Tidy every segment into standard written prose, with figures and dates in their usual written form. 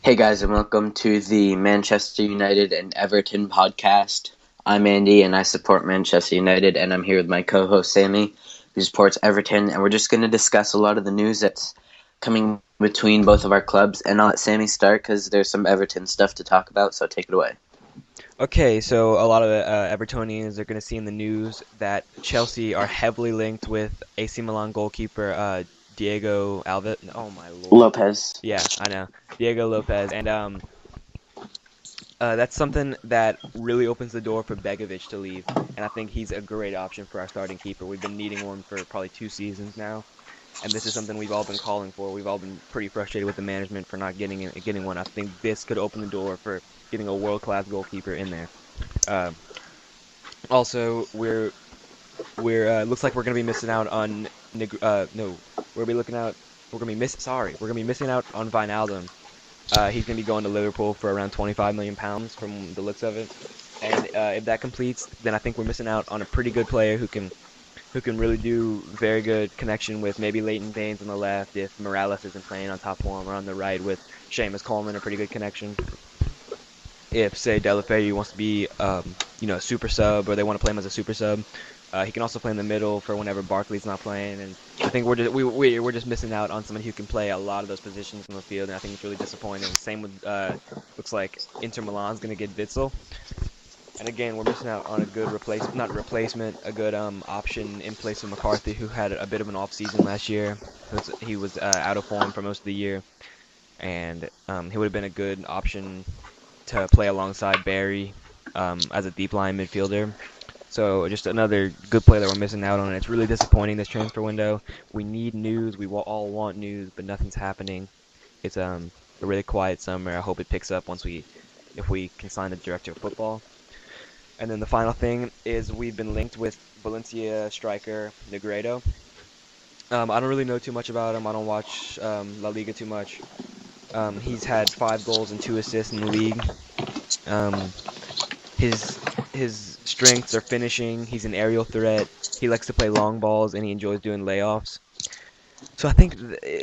Hey guys, and welcome to the Manchester United and Everton podcast. I'm Andy, and I support Manchester United, and I'm here with my co-host Sammy, who supports Everton, and we're just going to discuss a lot of the news that's coming between both of our clubs, and I'll let Sammy start because there's some Everton stuff to talk about, so take it away. Okay, so a lot of Evertonians are going to see in the news that Chelsea are heavily linked with AC Milan goalkeeper Diego Alves. Oh my lord. Lopez. Yeah, I know. Diego Lopez. And that's something that really opens the door for Begovic to leave. And I think he's a great option for our starting keeper. We've been needing one for probably 2 seasons now. And this is something we've all been calling for. We've all been pretty frustrated with the management for not getting one. I think this could open the door for getting a world-class goalkeeper in there. Uh, Also, we're looks like we're gonna be missing out on no, we're gonna be looking out. We're gonna be we're gonna be missing out on Wijnaldum. He's gonna be going to Liverpool for around 25 million pounds from the looks of it. And if that completes, then I think we're missing out on a pretty good player who can really do very good connection with maybe Leighton Baines on the left if Morales isn't playing on top form, or on the right with Seamus Coleman, a pretty good connection. If, say, Deulofeu wants to be, a super sub, or they want to play him as a super sub, he can also play in the middle for whenever Barkley's not playing. And I think we're just missing out on someone who can play a lot of those positions in the field, and I think it's really disappointing. Same with looks like Inter Milan's going to get Witsel. And again, we're missing out on a good a good option in place of McCarthy, who had a bit of an off season last year. He was out of form for most of the year, and he would have been a good option to play alongside Barry as a deep line midfielder. So just another good player that we're missing out on. It's really disappointing this transfer window. We need news. We all want news, but nothing's happening. It's a really quiet summer. I hope it picks up if we can sign the director of football. And then the final thing is we've been linked with Valencia striker Negredo. I don't really know too much about him. I don't watch La Liga too much. He's had 5 goals and 2 assists in the league. Um, his strengths are finishing. He's an aerial threat. He likes to play long balls, and he enjoys doing layoffs. So I think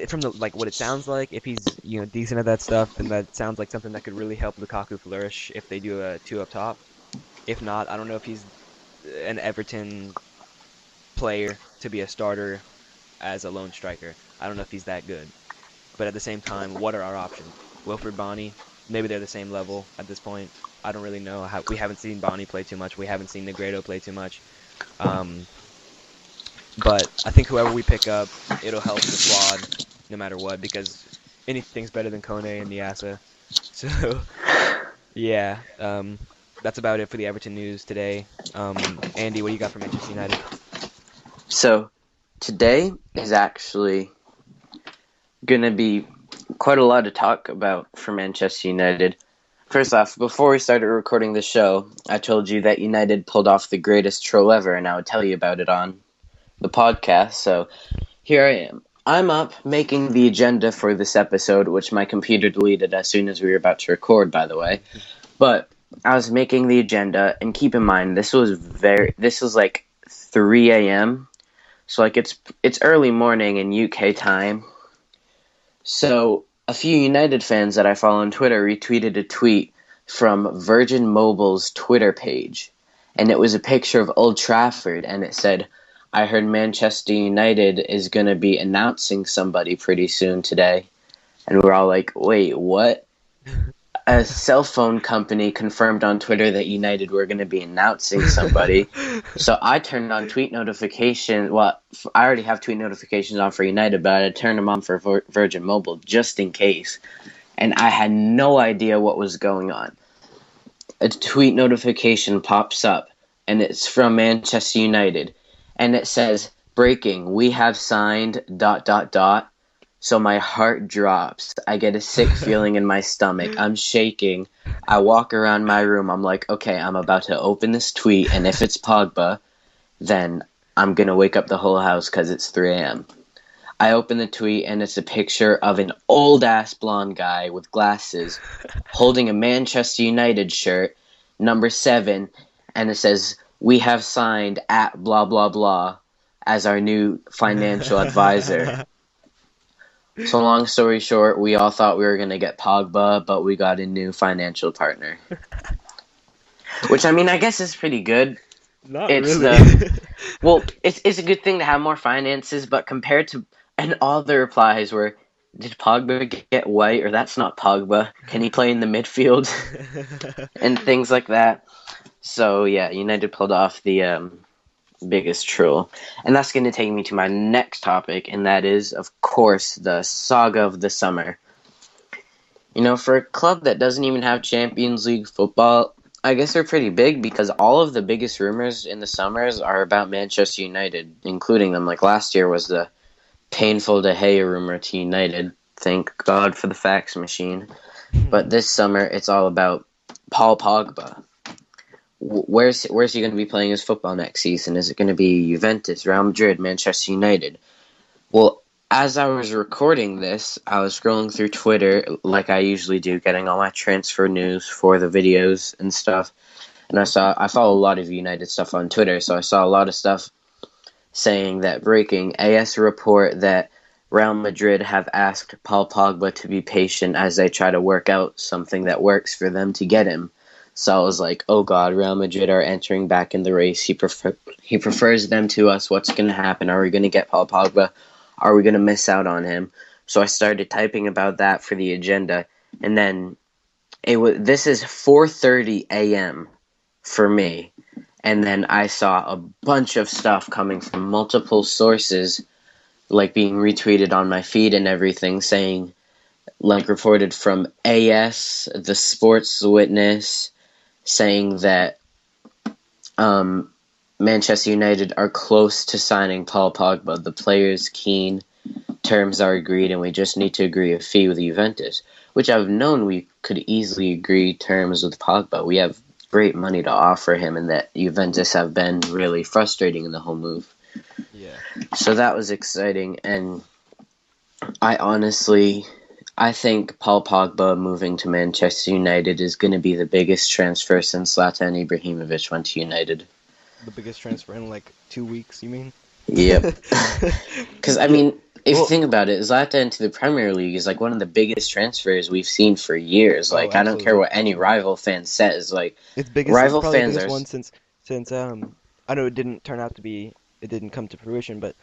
from what it sounds like, if he's decent at that stuff, then that sounds like something that could really help Lukaku flourish if they do a 2 up top. If not, I don't know if he's an Everton player to be a starter as a lone striker. I don't know if he's that good. But at the same time, what are our options? Wilfred Bonny, maybe they're the same level at this point. I don't really know. We haven't seen Bonny play too much. We haven't seen Negredo play too much. But I think whoever we pick up, it'll help the squad no matter what, because anything's better than Kone and Niasa. So, yeah, that's about it for the Everton news today. Andy, what do you got for Manchester United? So, today is actually going to be quite a lot to talk about for Manchester United. First off, before we started recording the show, I told you that United pulled off the greatest troll ever, and I would tell you about it on the podcast. So here I am. I'm up making the agenda for this episode, which my computer deleted as soon as we were about to record, by the way. But I was making the agenda, and keep in mind, this was like 3 a.m. So like it's early morning in UK time. So a few United fans that I follow on Twitter retweeted a tweet from Virgin Mobile's Twitter page. And it was a picture of Old Trafford, and it said, I heard Manchester United is going to be announcing somebody pretty soon today. And we're all like, wait, what? A cell phone company confirmed on Twitter that United were going to be announcing somebody. So I turned on tweet notifications. Well, I already have tweet notifications on for United, but I turned them on for Virgin Mobile just in case. And I had no idea what was going on. A tweet notification pops up, and it's from Manchester United. And it says, breaking, we have signed ... So my heart drops. I get a sick feeling in my stomach. I'm shaking. I walk around my room. I'm like, okay, I'm about to open this tweet, and if it's Pogba, then I'm going to wake up the whole house because it's 3 a.m. I open the tweet, and it's a picture of an old-ass blonde guy with glasses holding a Manchester United shirt, number 7, and it says, we have signed at blah, blah, blah as our new financial advisor. So long story short, we all thought we were gonna get Pogba, but we got a new financial partner. Which I mean, I guess is pretty good. Not It's really. the well, it's a good thing to have more finances, but compared to and all the replies were, did Pogba get white or that's not Pogba? Can he play in the midfield and things like that? So yeah, United pulled off the biggest troll, and that's going to take me to my next topic, and that is, of course, the saga of the summer. For a club that doesn't even have Champions League football, I guess they're pretty big because all of the biggest rumors in the summers are about Manchester United, including them. Like last year was the painful De Gea rumor to United. Thank God for the fax machine. But this summer, it's all about Paul Pogba. Where's he going to be playing his football next season? Is it going to be Juventus, Real Madrid, Manchester United? Well, as I was recording this, I was scrolling through Twitter like I usually do, getting all my transfer news for the videos and stuff. And I follow a lot of United stuff on Twitter, so I saw a lot of stuff saying that breaking AS report that Real Madrid have asked Paul Pogba to be patient as they try to work out something that works for them to get him. So I was like, oh God, Real Madrid are entering back in the race. He prefers them to us. What's going to happen? Are we going to get Paul Pogba? Are we going to miss out on him? So I started typing about that for the agenda, and then this is 4:30 a.m. for me, and then I saw a bunch of stuff coming from multiple sources, like being retweeted on my feed and everything, saying, like reported from AS, the Sports Witness, saying that Manchester United are close to signing Paul Pogba. The player's keen, terms are agreed, and we just need to agree a fee with Juventus, which I've known we could easily agree terms with Pogba. We have great money to offer him, and that Juventus have been really frustrating in the whole move. Yeah. So that was exciting, and I think Paul Pogba moving to Manchester United is going to be the biggest transfer since Zlatan Ibrahimovic went to United. The biggest transfer in like 2 weeks, you mean? Yep. Because, I Yeah. mean, if you Well, think about it, Zlatan to the Premier League is like one of the biggest transfers we've seen for years. oh, Like, I don't care absolutely, what any absolutely. rival fan says. Like, It's biggest. It's rival probably the fans biggest are. one since I know it didn't turn out to be. It didn't come to fruition, but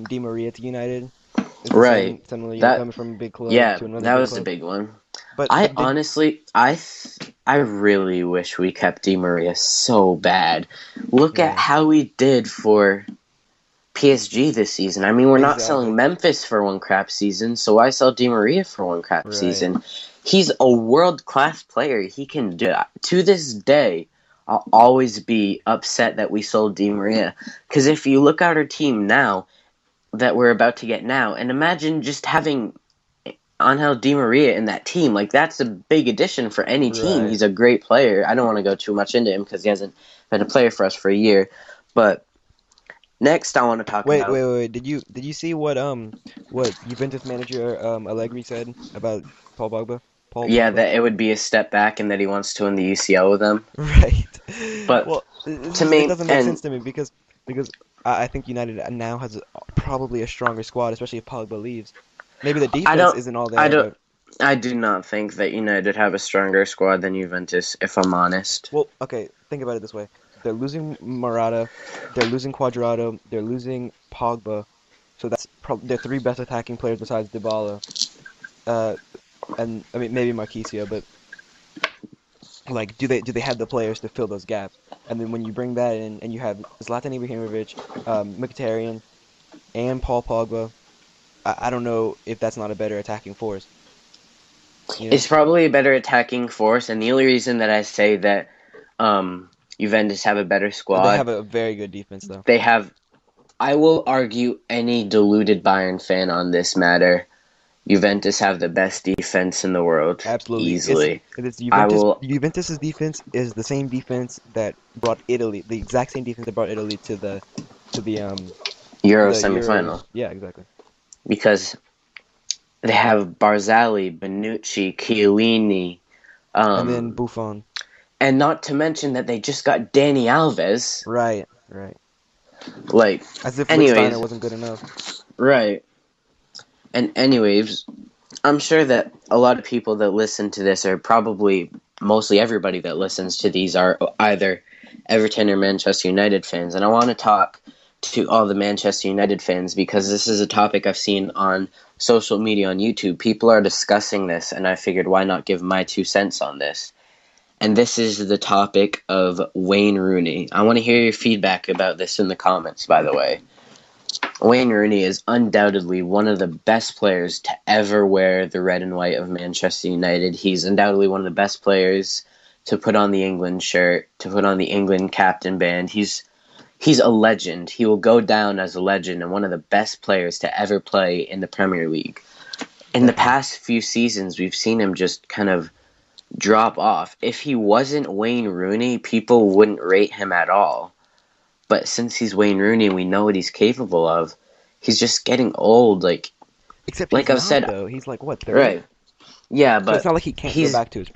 Di Maria to United is the Right. same similar. That, Coming from a big club yeah, to another that big was the club. big one. But did I really wish we kept Di Maria so bad. Look at yeah, how we did for PSG this season. I mean, we're not selling exactly, Memphis for one crap season, so why sell Di Maria for one crap right. season? He's a world class player. He can do it. To this day, I'll always be upset that we sold Di Maria. Because if you look at our team now that we're about to get now, and imagine just having Angel Di Maria in that team, like that's a big addition for any team. Right. He's a great player. I don't want to go too much into him because he hasn't been a player for us for a year. But next, I want to talk Wait, about. wait, wait. Did you see what Juventus manager Allegri said about Paul Pogba? Paul Yeah, Pogba. that it would be a step back and that he wants to win the UCL with them. Right. But Well, to it me, doesn't make and sense to me because I think United now has probably a stronger squad, especially if Pogba leaves. Maybe the I defense don't, isn't all I there, don't, but I do not think that United have a stronger squad than Juventus, if I'm honest. well, okay, think about it this way. They're losing Morata, they're losing Cuadrado, they're losing Pogba. So that's probably their three best attacking players besides Dybala. Uh, and I mean maybe Marquisio, but like do they have the players to fill those gaps? And then when you bring that in and you have Zlatan Ibrahimovic, Mkhitaryan, and Paul Pogba, I don't know if that's not a better attacking force, you know? It's probably a better attacking force, and the only reason that I say that Juventus have a better They have squad, a very good defense though. they have. I will argue any deluded Bayern fan on this matter. Juventus have the best defense in the world, Absolutely. easily. It's I will Juventus's defense is the same defense that brought Italy, the exact same defense that brought Italy to Euro the Euros. semifinal Yeah, exactly. because they have Barzali, Bonucci, Chiellini, And then um, Buffon. and not to mention that they just got Danny Alves. Right, right. Like, As if Lichtsteiner anyways, wasn't good enough. right. And anyways, I'm sure that a lot of people that listen to this are probably mostly everybody that listens to these are either Everton or Manchester United fans. And I want to talk to all the Manchester United fans because this is a topic I've seen on social media on YouTube. People are discussing this, and I figured why not give my 2 cents on this. And this is the topic of Wayne Rooney. I want to hear your feedback about this in the comments, by the way. Wayne Rooney is undoubtedly one of the best players to ever wear the red and white of Manchester United. He's undoubtedly one of the best players to put on the England shirt, to put on the England captain band. He's a legend. He will go down as a legend and one of the best players to ever play in the Premier League. In the Definitely. past few seasons, we've seen him just kind of drop off. If he wasn't Wayne Rooney, people wouldn't rate him at all. But since he's Wayne Rooney and we know what he's capable of, he's just getting old. Except he's Like I've not said, though. He's like what, 30? right? Yeah, So it's but not like he can't go he's back to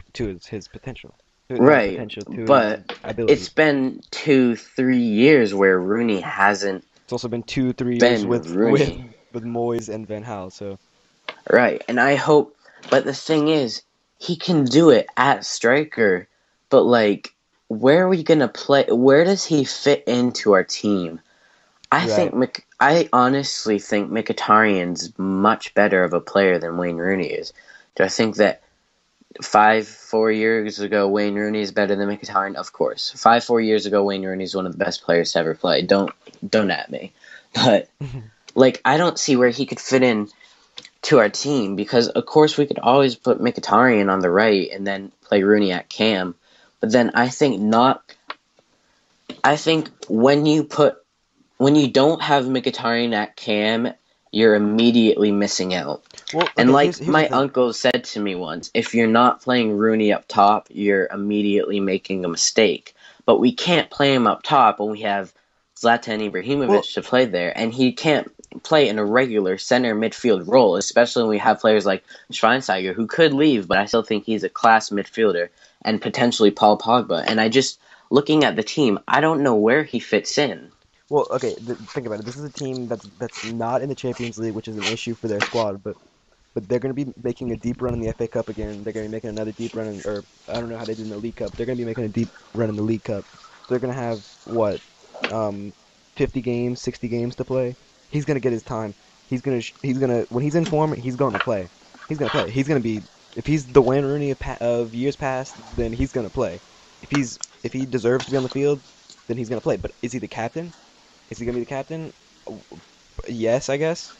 his potential. Not his right. potential, to his But it's abilities. been 2, 3 years where Rooney hasn't It's also been 2, 3 years been with with Rooney, with Moyes and Van Gaal. So right? And I hope. But the thing is, he can do it at striker. But where are we gonna play? Where does he fit into our team? right. I honestly think Mkhitaryan's much better of a player than Wayne Rooney is. Do I think that 4 years ago Wayne Rooney is better than Mkhitaryan? Of course. 4 years ago Wayne Rooney is one of the best players to ever play. Don't at me. But I don't see where he could fit in to our team because of course we could always put Mkhitaryan on the right and then play Rooney at cam. But then I think not. I think when you don't have Mkhitaryan at cam, you're immediately missing out. Well, And okay. like Here's the my thing. uncle said to me once, if you're not playing Rooney up top, you're immediately making a mistake. But we can't play him up top when we have Zlatan Well, Ibrahimovic to play there, and he can't play in a regular center midfield role, especially when we have players like Schweinsteiger who could leave, but I still think he's a class midfielder, and potentially Paul Pogba. And I just looking at the team, I don't know where he fits in. okay. Think about it. This is a team that's not in the Champions League, which is an issue for their squad. But they're going to be making a deep run in the FA Cup again. They're going to be making another deep run or I don't know how they did in the League Cup. They're going to be making a deep run in the League Cup. So they're going to have what, um, 50 games, 60 games to play. He's going to get his time. He's gonna when he's in form, he's going to play. He's going to play. He's going to be if he's the Wayne Rooney of years past, then he's going to play. If he deserves to be on the field, then he's going to play. But is he the captain? Is he going to be the captain? Yes, I guess.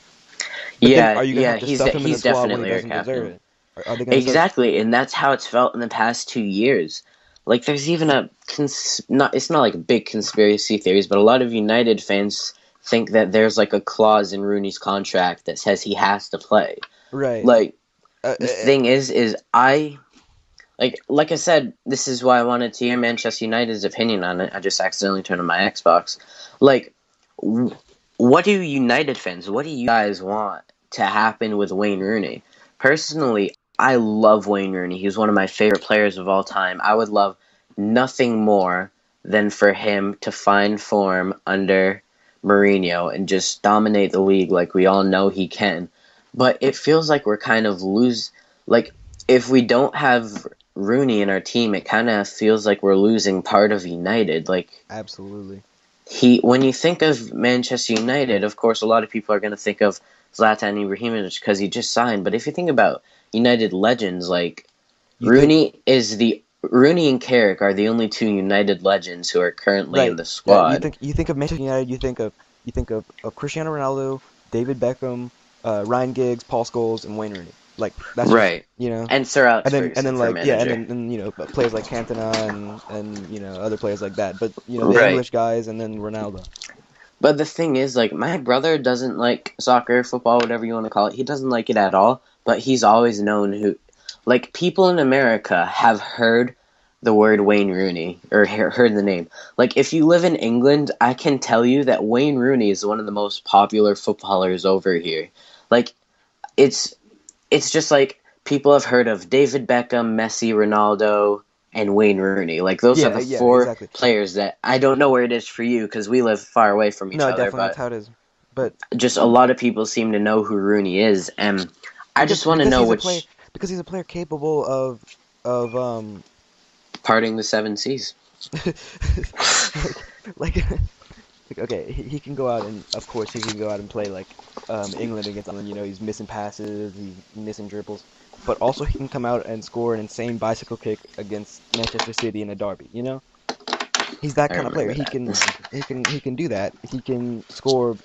But then, Yeah, are you gonna yeah, have to stuff him in the he's squad when he definitely our doesn't deserve captain. it? Are they gonna start? Exactly, and that's how it's felt in the past 2 years. There's even not it's not like big conspiracy theories, but a lot of United fans think that there's a clause in Rooney's contract that says he has to play. Right. Like Uh, the uh, thing is I like I said, this is why I wanted to hear Manchester United's opinion on it. I just accidentally turned on my Xbox. Like, what do United fans? What do you guys want to happen with Wayne Rooney? Personally, I love Wayne Rooney. He's one of my favorite players of all time. I would love nothing more than for him to find form under Mourinho and just dominate the league like we all know he can. But it feels like we're kind of like if we don't have Rooney in our team, it kind of feels like we're losing part of United. Absolutely. When you think of Manchester United, of course, a lot of people are going to think of Zlatan Ibrahimovic because he just signed. But if you think about United legends, You think Rooney and Carrick are the only two United legends who are currently in right? the Yeah. squad. You think of Manchester United. You think of Cristiano Ronaldo, David Beckham, Ryan Giggs, Paul Scholes, and Wayne Rooney. Like that's just Right. you know. And Sir Alex And Ferguson then for like yeah, manager. and players like Cantona and other players like that. But the Right. English guys and then Ronaldo. But the thing is, my brother doesn't like soccer, football, whatever you want to call it. He doesn't like it at all, but he's always known people in America have heard the word Wayne Rooney, or heard the name. If you live in England, I can tell you that Wayne Rooney is one of the most popular footballers over here. Like, it's, it's just people have heard of David Beckham, Messi, Ronaldo, and Wayne Rooney. Those are Yeah, the yeah, four exactly. players that I don't know where it is for you because we live far away from each No, other, definitely that's but how it is. but just a lot of people seem to know who Rooney is, and I because just want to because know he's a player which because he's a player capable of parting the seven seas. like like okay, he can go out and of course he can go out and play like England against England. He's missing passes, he's missing dribbles, but also he can come out and score an insane bicycle kick against Manchester City in a derby. He's that I kind of player. remember He that. can he can do that. He can score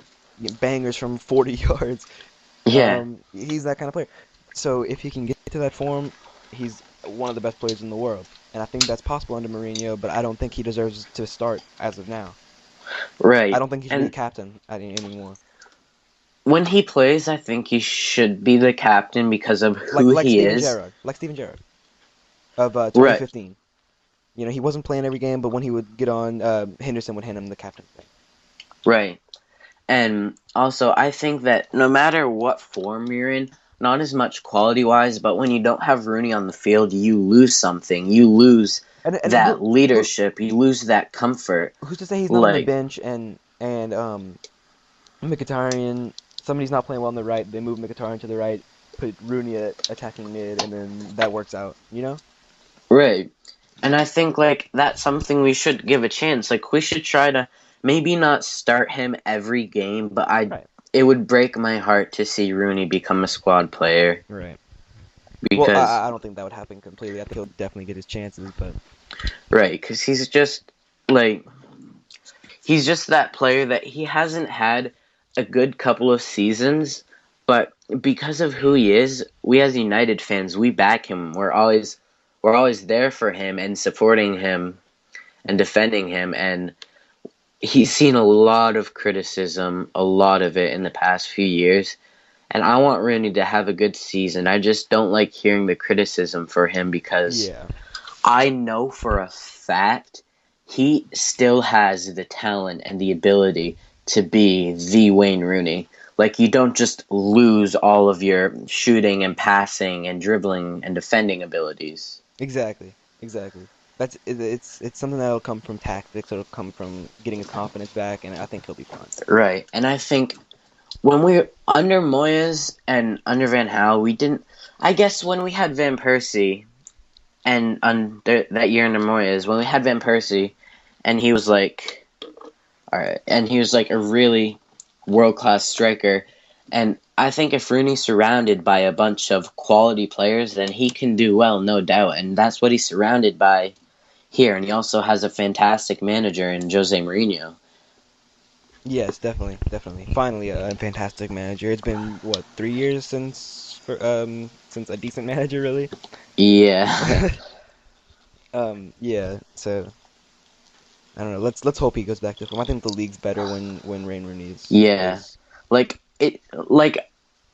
bangers from 40 yards. Yeah, He's that kind of player. So if he can get to that form, he's one of the best players in the world. And I think that's possible under Mourinho, but I don't think he deserves to start as of now. I right. don't think he should be the And captain anymore. when he plays, I think he should be the captain because of Like who like he Steven is. Gerrard, like Steven Gerrard of Right, 2015. He wasn't playing every game, but when he would get on, Henderson would hand him the captain thing. right. And also, I think that no matter what form you're in, not as much quality wise, but when you don't have Rooney on the field, you lose something. You lose And that who leadership. You lose that comfort. who's to say he's not on the Like, bench and Mkhitaryan, somebody's not playing well on the right, they move Mkhitaryan to the right, put Rooney at attacking mid, and then that works out, you know? right. And I think, like, that's something we should give a chance. Like, we should try to maybe not start him every game, but Right, it would break my heart to see Rooney become a squad player right. Well, because, I don't think that would happen completely. I think he'll definitely get his chances, but right, because like, he's just that player that he hasn't had a good couple of seasons, but because of who he is, we as United fans, we back him. We're always there for him and supporting him and defending him, and he's seen a lot of criticism, a lot of it in the past few years. And I want Rooney to have a good season. I just don't like hearing the criticism for him because yeah. I know for a fact he still has the talent and the ability to be the Wayne Rooney. Like, you don't just lose all of your shooting and passing and dribbling and defending abilities. Exactly, exactly. It's something that'll come from tactics, it'll come from getting his confidence back, and I think he'll be fine. Right. And I think when we were under Moyes and under Van Gaal, we didn't. I guess when we had Van Persie and under that year under Moyes, when we had Van Persie, and he was like, all right, and he was like a really world class striker. And I think if Rooney's surrounded by a bunch of quality players, then he can do well, no doubt. And that's what he's surrounded by here. And he also has a fantastic manager in Jose Mourinho. Yes, definitely, definitely. Finally, a fantastic manager. It's been what, 3 years since a decent manager, really. Yeah, Yeah. So I don't know. Let's hope he goes back to form. I think the league's better when Wayne Rooney is yeah. is. Like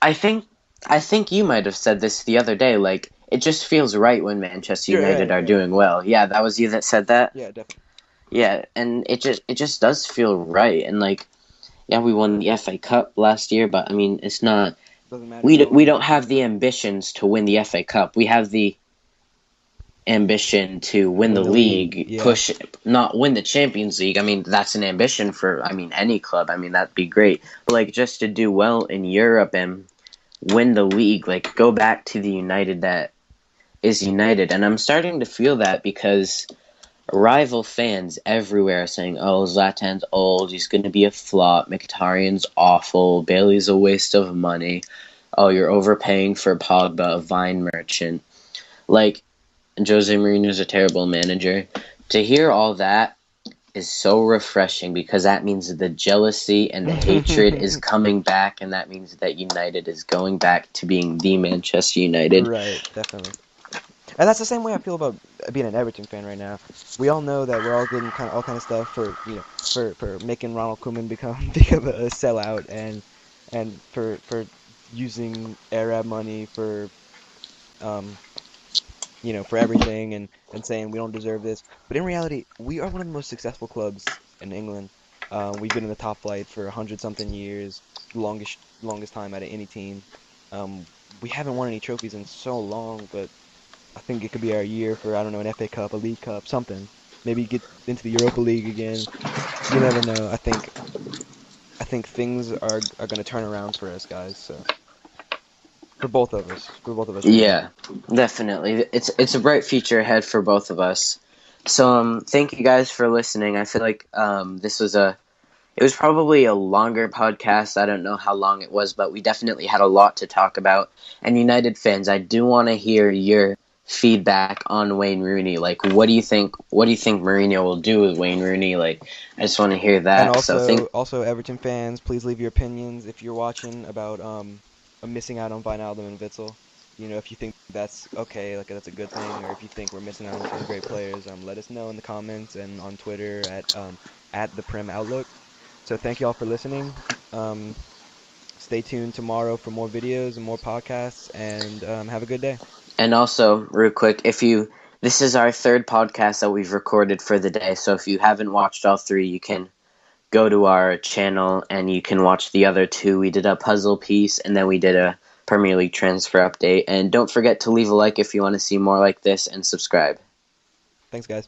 I think I think you might have said this the other day. Like, it just feels right when Manchester You're United right. are Yeah. doing well. Yeah, that was you that said that. Yeah. Definitely. Yeah, and it just does feel right. And like, yeah, we won the FA Cup last year, but I mean, it's not. Doesn't matter. We We d- we won. don't have the ambitions to win the FA Cup. We have the ambition to win the Win the league. league, Yeah. push, not win the Champions League. I mean, that's an ambition for, I mean, any club. I mean, that'd be great. But like, just to do well in Europe and win the league, like, go back to the United that is United. And I'm starting to feel that because rival fans everywhere are saying, "Oh, Zlatan's old. He's going to be a flop. Mkhitaryan's awful. Bailey's a waste of money. Oh, you're overpaying for Pogba, a Vine merchant." Like, Jose Mourinho's a terrible manager. To hear all that is so refreshing because that means the jealousy and the hatred is coming back, and that means that United is going back to being the Manchester United. Right. Definitely. And that's the same way I feel about being an Everton fan right now. We all know that we're all getting kind of all kind of stuff for for making Ronald Koeman become become a sellout and for using Arab money for um for everything and saying we don't deserve this. But in reality, we are one of the most successful clubs in England. We've been in the top flight for 100 something years, longest time out of any team. We haven't won any trophies in so long, but I think it could be our year for, I don't know, an FA Cup, a League Cup, something. Maybe get into the Europa League again. You never know. I think I think things are going to turn around for us guys. So for both of us really. Yeah, definitely. It's a bright future ahead for both of us. So thank you guys for listening. I feel like this was a it was probably a longer podcast. I don't know how long it was, but we definitely had a lot to talk about. And United fans, I do want to hear your feedback on Wayne Rooney. Like, what do you think? What do you think Mourinho will do with Wayne Rooney? Like, I just want to hear And that. So also Everton fans, please leave your opinions if you're watching about missing out on Wijnaldum and Witsel. You know, if you think that's okay, like that's a good thing, or if you think we're missing out on some great players, let us know in the comments and on Twitter at the Prim Outlook. So thank you all for listening. Um, Stay tuned tomorrow for more videos and more podcasts, and have a good day. and also, real quick, if you this is our third podcast that we've recorded for the day. So if you haven't watched all three, you can go to our channel and you can watch the other two. We did a puzzle piece and then we did a Premier League transfer update. And don't forget to leave a like if you want to see more like this and subscribe. Thanks, guys.